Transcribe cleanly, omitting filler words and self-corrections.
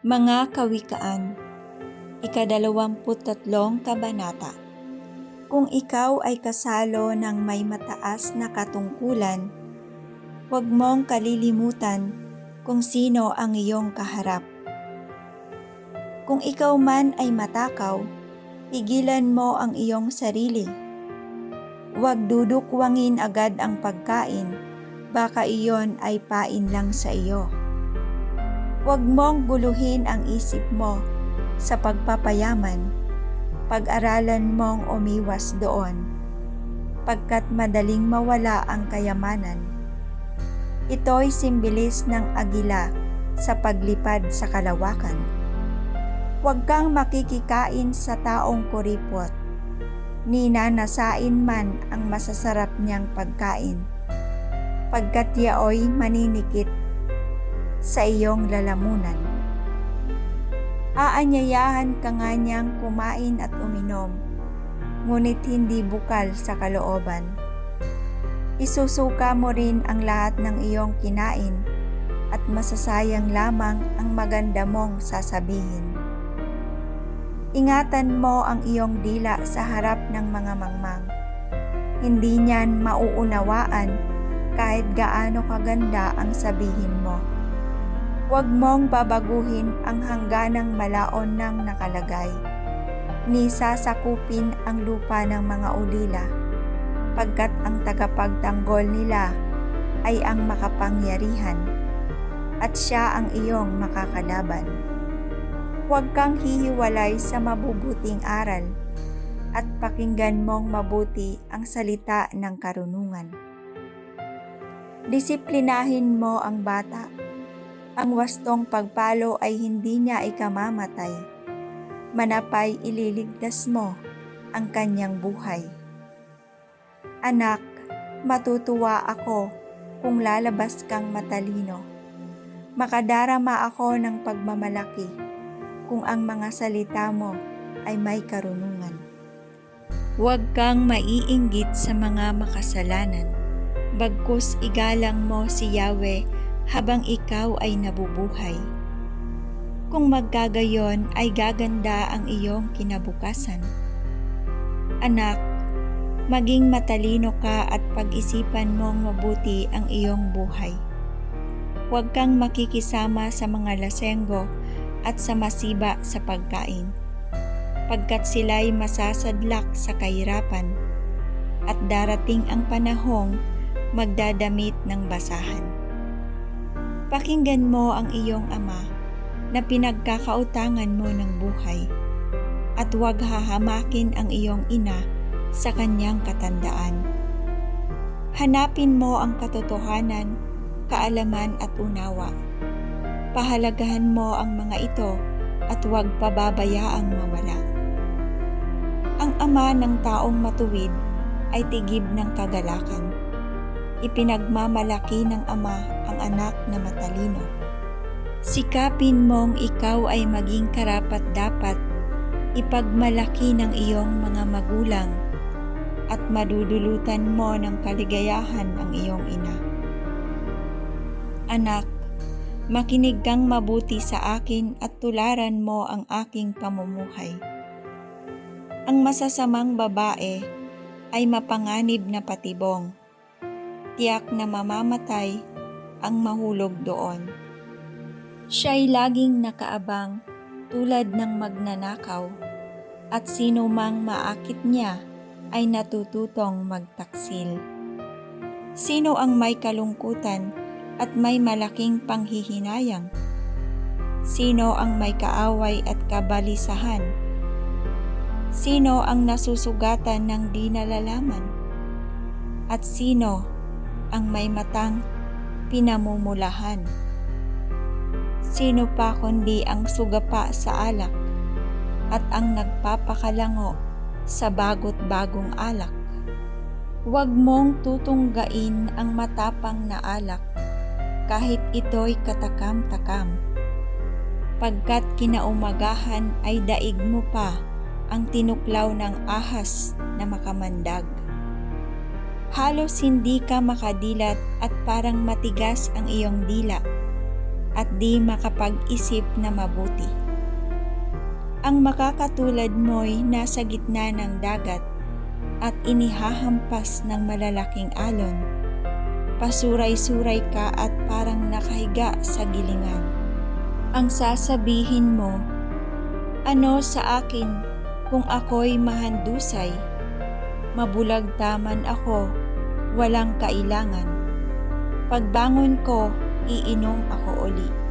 Mga Kawikaan, ika-23 kabanata. Kung ikaw ay kasalo ng may mataas na katungkulan, huwag mong kalilimutan kung sino ang iyong kaharap. Kung ikaw man ay matakaw, pigilan mo ang iyong sarili. Huwag dudukwangin agad ang pagkain, baka iyon ay pain lang sa iyo. Huwag mong guluhin ang isip mo sa pagpapayaman, pag-aralan mong umiwas doon, pagkat madaling mawala ang kayamanan. Ito'y simbilis ng agila sa paglipad sa kalawakan. Huwag kang makikikain sa taong kuripot, ni nanasain man ang masasarap niyang pagkain, pagkat yaoy maninikit sa iyong lalamunan. Aanyayahan ka nga niyang kumain at uminom, ngunit hindi bukal sa kalooban. Isusuka mo rin ang lahat ng iyong kinain at masasayang lamang ang maganda mong sasabihin. Ingatan mo ang iyong dila sa harap ng mga mangmang. Hindi niyan mauunawaan kahit gaano kaganda ang sabihin mo. Huwag mong babaguhin ang hangganang malaon ng nakalagay, ni sasakupin ang lupa ng mga ulila, pagkat ang tagapagtanggol nila ay ang makapangyarihan, at siya ang iyong makakalaban. Huwag kang hihiwalay sa mabubuting aral, at pakinggan mong mabuti ang salita ng karunungan. Disiplinahin mo ang bata. Ang wastong pagpalo ay hindi niya ikamamatay. Manapay ililigtas mo ang kanyang buhay. Anak, matutuwa ako kung lalabas kang matalino. Makadarama ako ng pagmamalaki kung ang mga salita mo ay may karunungan. Huwag kang maiinggit sa mga makasalanan, bagkus igalang mo si Yahweh habang ikaw ay nabubuhay. Kung magkagayon ay gaganda ang iyong kinabukasan. Anak, maging matalino ka at pag-isipan mong mabuti ang iyong buhay. Huwag kang makikisama sa mga lasenggo at sa masiba sa pagkain, pagkat sila'y masasadlak sa kahirapan at darating ang panahong magdadamit ng basahan. Pakinggan mo ang iyong ama na pinagkakautangan mo ng buhay, at huwag hahamakin ang iyong ina sa kanyang katandaan. Hanapin mo ang katotohanan, kaalaman at unawa. Pahalagahan mo ang mga ito at huwag pababayaang mawala. Ang ama ng taong matuwid ay tigib ng kagalakan. Ipinagmamalaki ng ama ang anak na matalino. Sikapin mong ikaw ay maging karapat-dapat, ipagmalaki ng iyong mga magulang, at madudulutan mo ng kaligayahan ang iyong ina. Anak, makinig kang mabuti sa akin at tularan mo ang aking pamumuhay. Ang masasamang babae ay mapanganib na patibong. Tiyak na mamamatay ang mahulog doon. Siya'y laging nakaabang tulad ng magnanakaw, at sino mang maakit niya ay natututong magtaksil. Sino ang may kalungkutan at may malaking panghihinayang? Sino ang may kaaway at kabalisahan? Sino ang nasusugatan ng di nalalaman? At sino ang may matang pinamumulahan? Sino pa kundi ang sugapa sa alak at ang nagpapakalango sa bagot-bagong alak? Huwag mong tutunggain ang matapang na alak kahit ito'y katakam-takam, pagkat kinaumagahan ay daig mo pa ang tinuklaw ng ahas na makamandag. Halos hindi ka makadilat at parang matigas ang iyong dila. at di makapag-isip na mabuti. Ang makakatulad mo'y nasa gitna ng dagat at inihahampas ng malalaking alon. Pasuray-suray ka at parang nakahiga sa gilingan. Ang sasabihin mo, ano sa akin kung ako'y mahandusay? Mabulag taman ako, walang kailangan. Pagbangon ko, iinom ako uli.